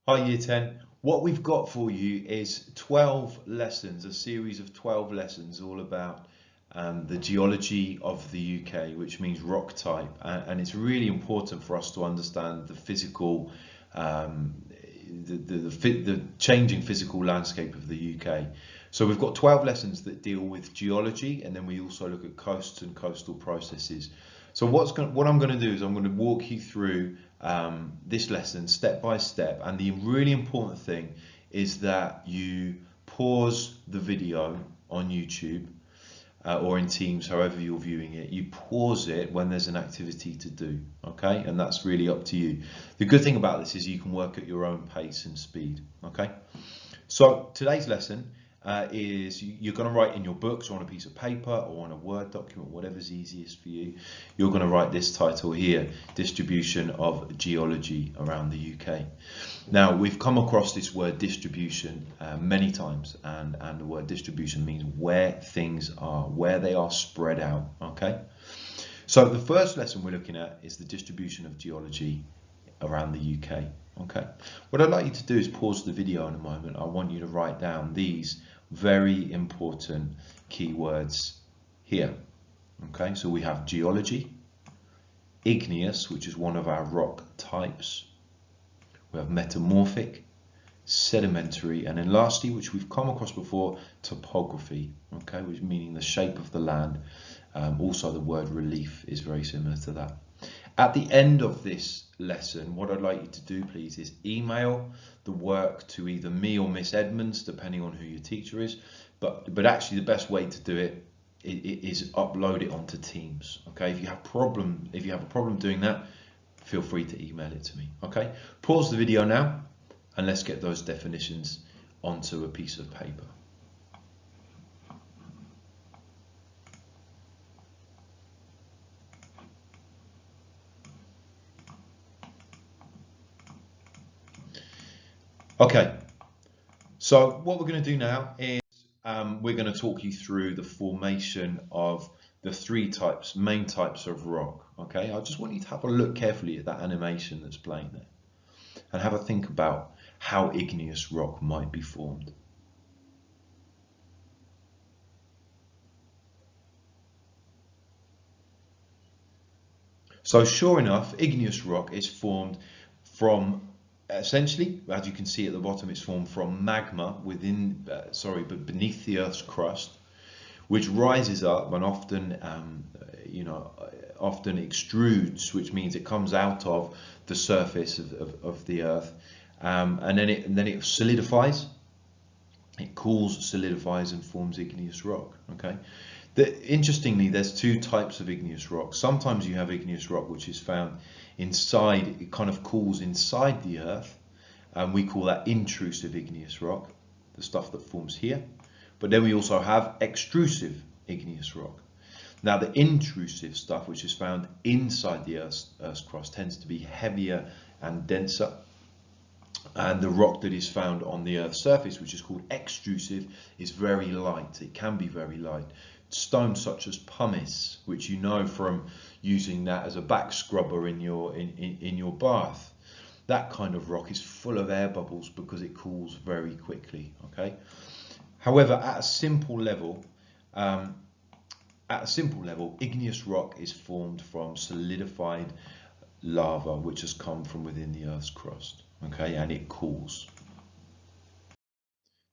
Hi Year 10. What we've got for you is 12 lessons, a series of 12 lessons all about the geology of the UK, which means rock type. And it's really important for us to understand the physical, um, the changing physical landscape of the UK. So we've got 12 lessons that deal with geology, and then we also look at coasts and coastal processes. So what I'm going to do is I'm going to walk you through this lesson step by step, and the really important thing is that you pause the video on YouTube or in Teams, however you're viewing it. You pause it when there's an activity to do, okay? And that's really up to you. The good thing about this is you can work at your own pace and speed, okay? So today's lesson is you're going to write in your books or on a piece of paper or on a Word document, whatever's easiest for you. You're going to write this title here, Distribution of Geology around the UK. Now, we've come across this word distribution many times, and the word distribution means where things are, where they are spread out, okay? So the first lesson we're looking at is the distribution of geology around the UK. Okay, what I'd like you to do is pause the video in a moment. I want you to write down these very important keywords here. Okay, so we have geology, igneous, which is one of our rock types. We have metamorphic, sedimentary, and then lastly, which we've come across before, topography. Okay, which meaning the shape of the land. Also, the word relief is very similar to that. At the end of this lesson, what I'd like you to do, please, is email the work to either me or Miss Edmonds, depending on who your teacher is. But actually, the best way to do it is upload it onto Teams. Okay, if you have a problem doing that, feel free to email it to me. Okay, pause the video now, and let's get those definitions onto a piece of paper. Okay, so what we're going to do now is we're going to talk you through the formation of the three main types of rock. Okay, I just want you to have a look carefully at that animation that's playing there and have a think about how igneous rock might be formed. So sure enough, igneous rock is formed from essentially, as you can see at the bottom, it's formed from magma beneath the Earth's crust, which rises up and often, often extrudes, which means it comes out of the surface of the Earth, and then it solidifies. It cools, solidifies, and forms igneous rock. Okay. Interestingly, there's two types of igneous rock. Sometimes you have igneous rock which is found inside, it kind of cools inside the earth, and we call that intrusive igneous rock, the stuff that forms here. But then we also have extrusive igneous rock. Now the intrusive stuff, which is found inside the Earth's crust, tends to be heavier and denser. And the rock that is found on the Earth's surface, which is called extrusive, is very light. It can be very light. Stones such as pumice, which you know from using that as a back scrubber in your bath, that kind of rock is full of air bubbles because it cools very quickly. Okay. However, at a simple level, igneous rock is formed from solidified lava, which has come from within the Earth's crust. Okay, and it cools.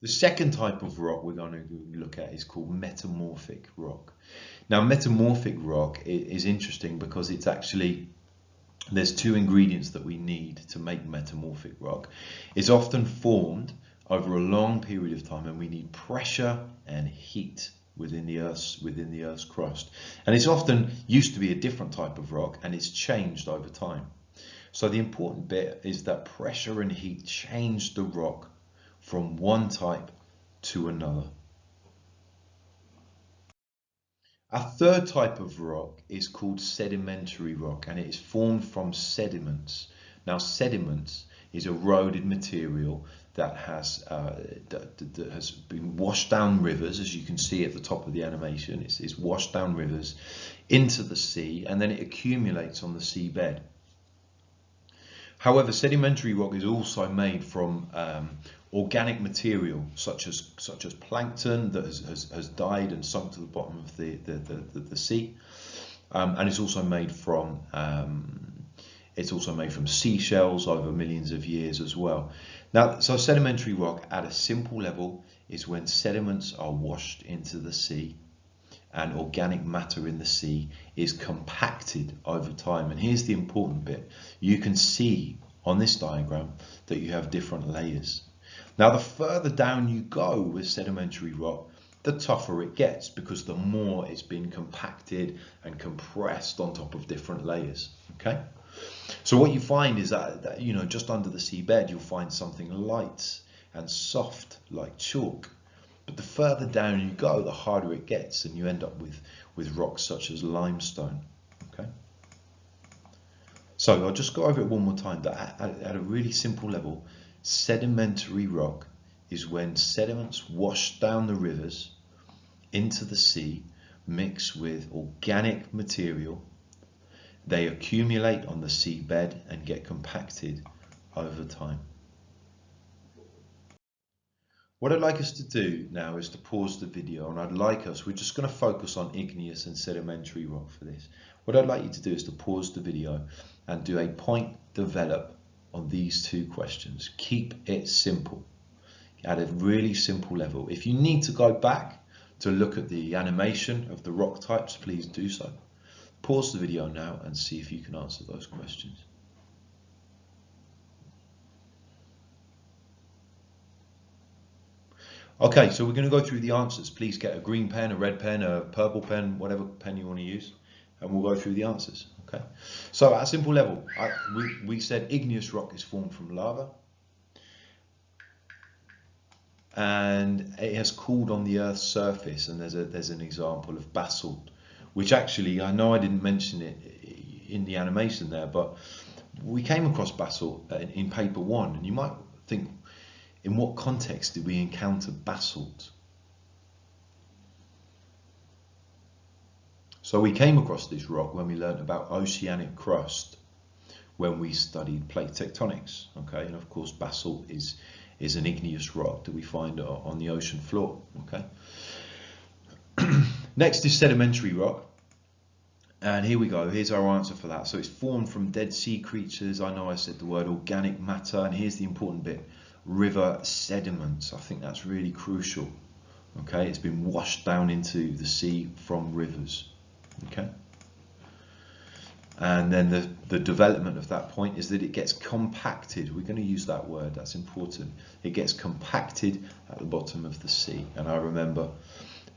The second type of rock we're going to look at is called metamorphic rock. Now, metamorphic rock is interesting because it's actually, there's two ingredients that we need to make metamorphic rock. It's often formed over a long period of time, and we need pressure and heat within the Earth's crust. And it's often used to be a different type of rock, and it's changed over time. So the important bit is that pressure and heat change the rock from one type to another. A third type of rock is called sedimentary rock, and it is formed from sediments. Now, sediments is eroded material that has been washed down rivers, as you can see at the top of the animation. It's washed down rivers into the sea, and then it accumulates on the seabed. However, sedimentary rock is also made from organic material such as plankton that has died and sunk to the bottom of the sea, and it's also made from seashells over millions of years as well. Now, so sedimentary rock at a simple level is when sediments are washed into the sea and organic matter in the sea is compacted over time. And here's the important bit. You can see on this diagram that you have different layers. Now, the further down you go with sedimentary rock, the tougher it gets, because the more it's been compacted and compressed on top of different layers. Okay, so what you find is that you know, just under the seabed you'll find something light and soft like chalk, but the further down you go, the harder it gets, and you end up with rocks such as limestone. Okay, so I'll just go over it one more time. That at a really simple level, sedimentary rock is when sediments wash down the rivers into the sea, mix with organic material, they accumulate on the seabed and get compacted over time. What I'd like us to do now is to pause the video, and we're just going to focus on igneous and sedimentary rock for this. What I'd like you to do is to pause the video and do a point develop on these two questions. Keep it simple, at a really simple level. If you need to go back to look at the animation of the rock types, please do so. Pause the video now and see if you can answer those questions. Okay, so we're going to go through the answers. Please get a green pen, a red pen, a purple pen, whatever pen you want to use, and we'll go through the answers. Okay, so at a simple level, we said igneous rock is formed from lava, and it has cooled on the Earth's surface, and there's an example of basalt, which actually, I know I didn't mention it in the animation there, but we came across basalt in paper 1, and you might think, in what context did we encounter basalt? So we came across this rock when we learned about oceanic crust, when we studied plate tectonics. Okay, and of course basalt is an igneous rock that we find on the ocean floor. Okay. Next is sedimentary rock. And here we go, here's our answer for that. So it's formed from dead sea creatures. I know I said the word organic matter, and here's the important bit, river sediments. I think that's really crucial. Okay, it's been washed down into the sea from rivers. Okay. And then the development of that point is that it gets compacted. We're going to use that word, that's important. It gets compacted at the bottom of the sea. And I remember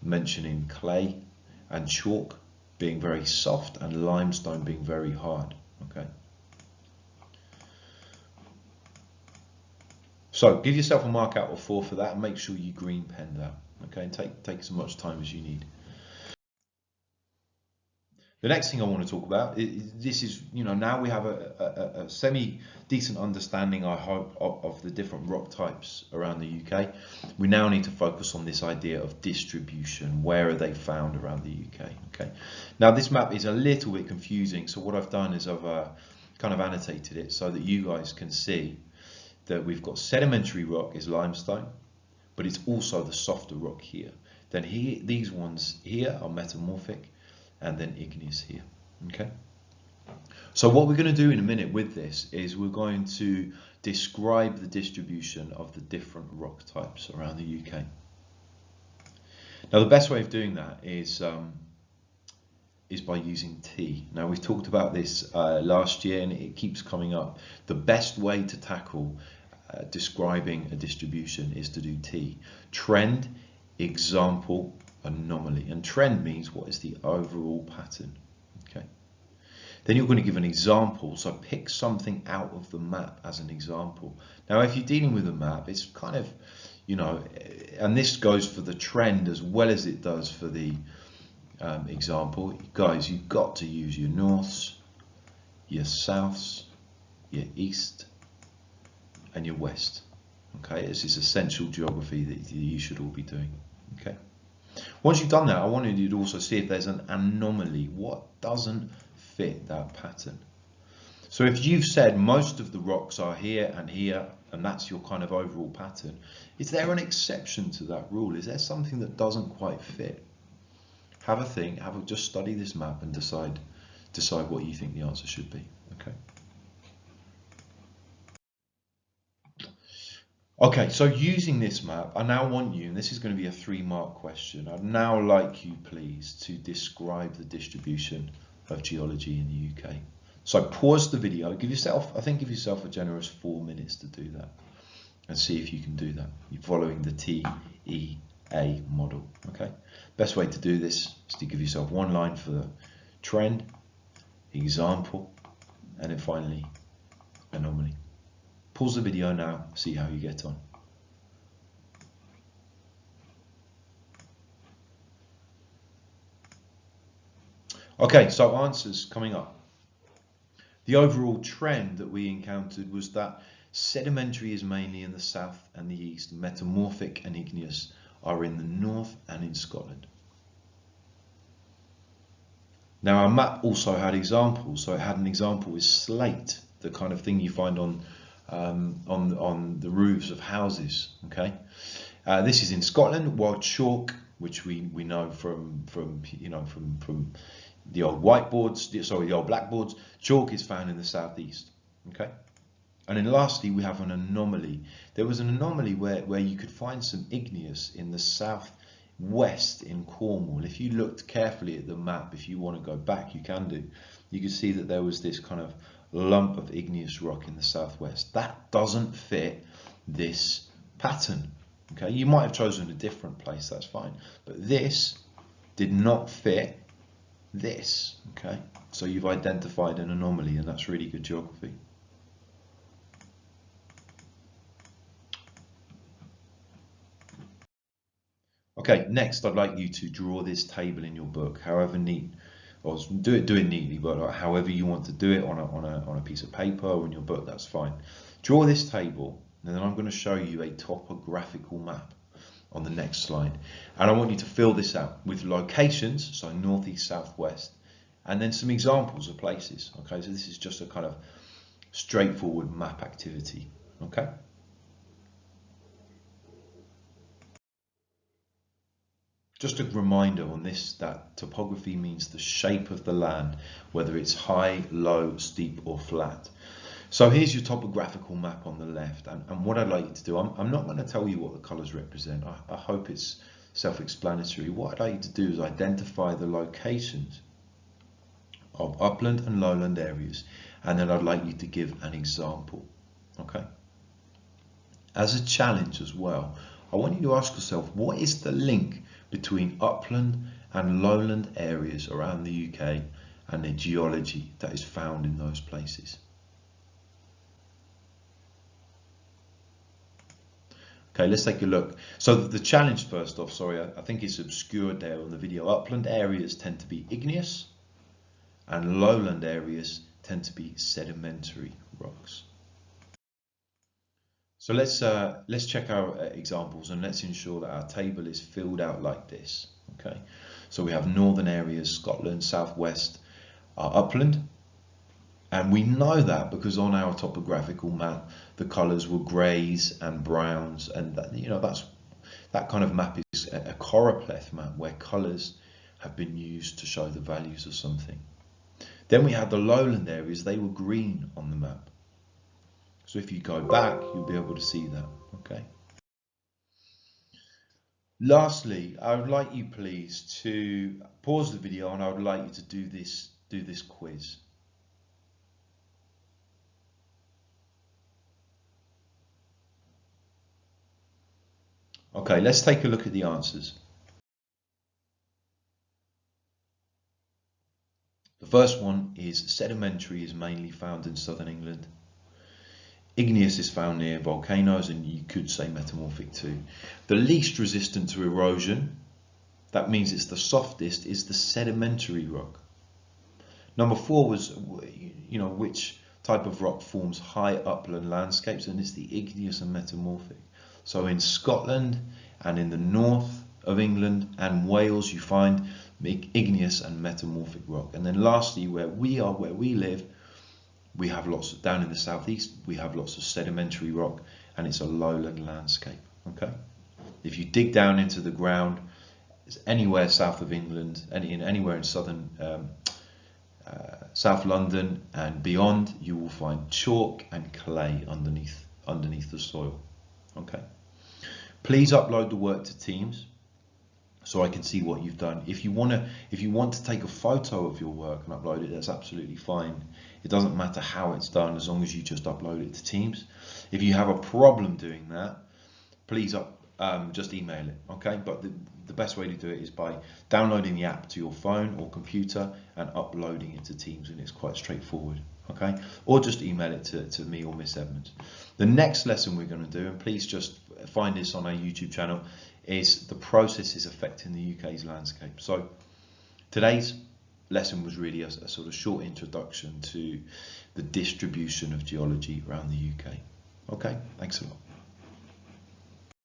mentioning clay and chalk being very soft and limestone being very hard. Okay. So give yourself a mark out of 4 for that, and make sure you green pen that. Okay, and take as much time as you need. The next thing I want to talk about this is, you know, now we have a semi-decent understanding, I hope, of the different rock types around the UK. We now need to focus on this idea of distribution. Where are they found around the UK? Okay. Now this map is a little bit confusing, so what I've done is I've kind of annotated it so that you guys can see that we've got sedimentary rock is limestone, but it's also the softer rock here. Then here, these ones here are metamorphic, and then igneous here. Okay. So what we're going to do in a minute with this is we're going to describe the distribution of the different rock types around the UK. Now the best way of doing that is by using T. Now we've talked about this last year, and it keeps coming up. The best way to tackle describing a distribution is to do T. Trend, example, anomaly. And trend means what is the overall pattern. Okay. Then you're going to give an example, so pick something out of the map as an example. Now if you're dealing with a map, it's kind of, you know, and this goes for the trend as well as it does for the example. Guys, you've got to use your norths, your souths, your east and your west. Okay, this is essential geography that you should all be doing. Okay. Once you've done that, I wanted you to also see if there's an anomaly. What doesn't fit that pattern? So if you've said most of the rocks are here, and that's your kind of overall pattern, is there an exception to that rule? Is there something that doesn't quite fit? Have a think, just study this map and decide what you think the answer should be. Okay. Okay, so using this map, I now want you, and this is going to be a 3-mark question, I'd now like you, please, to describe the distribution of geology in the UK. So pause the video, give yourself a generous 4 minutes to do that, and see if you can do that. You're following the TEA model, okay? Best way to do this is to give yourself one line for the trend, example, and then finally, anomaly. Pause the video now, see how you get on. Okay, so answers coming up. The overall trend that we encountered was that sedimentary is mainly in the south and the east. Metamorphic and igneous are in the north and in Scotland. Now our map also had examples. So it had an example with slate, the kind of thing you find on the roofs of houses. Okay, this is in Scotland. While chalk, which we know from the old whiteboards, sorry, the old blackboards, chalk is found in the southeast. Okay, and then lastly we have an anomaly. There was an anomaly where you could find some igneous in the southwest in Cornwall. If you looked carefully at the map, if you want to go back, you can do. You can see that there was this kind of lump of igneous rock in the southwest. That doesn't fit this pattern. Okay, you might have chosen a different place, that's fine, but this did not fit this. Okay, so you've identified an anomaly, and that's really good geography. Okay, next I'd like you to draw this table in your book, however neat, or do it neatly, but however you want to do it on a piece of paper or in your book, that's fine. Draw this table, and then I'm going to show you a topographical map on the next slide, and I want you to fill this out with locations, so north, east, south, west, and then some examples of places. Okay, so this is just a kind of straightforward map activity. Okay. Just a reminder on this, that topography means the shape of the land, whether it's high, low, steep or flat. So here's your topographical map on the left, and what I'd like you to do, I'm not going to tell you what the colours represent. I hope it's self-explanatory. What I'd like you to do is identify the locations of upland and lowland areas, and then I'd like you to give an example. Okay? As a challenge as well, I want you to ask yourself, what is the link between upland and lowland areas around the UK and the geology that is found in those places? Okay, let's take a look. So the challenge first off, sorry, I think it's obscured there on the video. Upland areas tend to be igneous and lowland areas tend to be sedimentary rocks. So let's check our examples, and let's ensure that our table is filled out like this. Okay, so we have northern areas, Scotland, southwest are upland, and we know that because on our topographical map the colours were greys and browns, and that, that kind of map is a choropleth map where colours have been used to show the values of something. Then we had the lowland areas, they were green on the map. So if you go back, you'll be able to see that. Okay. Lastly, I would like you please to pause the video, and I would like you to do this quiz. Okay, let's take a look at the answers. The first one is sedimentary is mainly found in southern England. Igneous is found near volcanoes, and you could say metamorphic too. The least resistant to erosion, that means it's the softest, is the sedimentary rock. Number 4 was, which type of rock forms high upland landscapes, and it's the igneous and metamorphic. So in Scotland and in the north of England and Wales, you find igneous and metamorphic rock. And then lastly, where we live, We have lots down in the southeast. We have lots of sedimentary rock, and it's a lowland landscape. Okay, if you dig down into the ground, it's anywhere south of England, anywhere in southern South London and beyond, you will find chalk and clay underneath the soil. Okay, please upload the work to Teams so I can see what you've done. If you want to take a photo of your work and upload it, that's absolutely fine. It doesn't matter how it's done as long as you just upload it to Teams. If you have a problem doing that, please just email it. Okay, but the best way to do it is by downloading the app to your phone or computer and uploading it to Teams, and it's quite straightforward. Okay, or just email it to me or Miss Edmonds. The next lesson we're going to do, and please just find this on our YouTube channel, is the processes affecting the UK's landscape. So today's lesson was really a sort of short introduction to the distribution of geology around the UK. Okay, thanks a lot.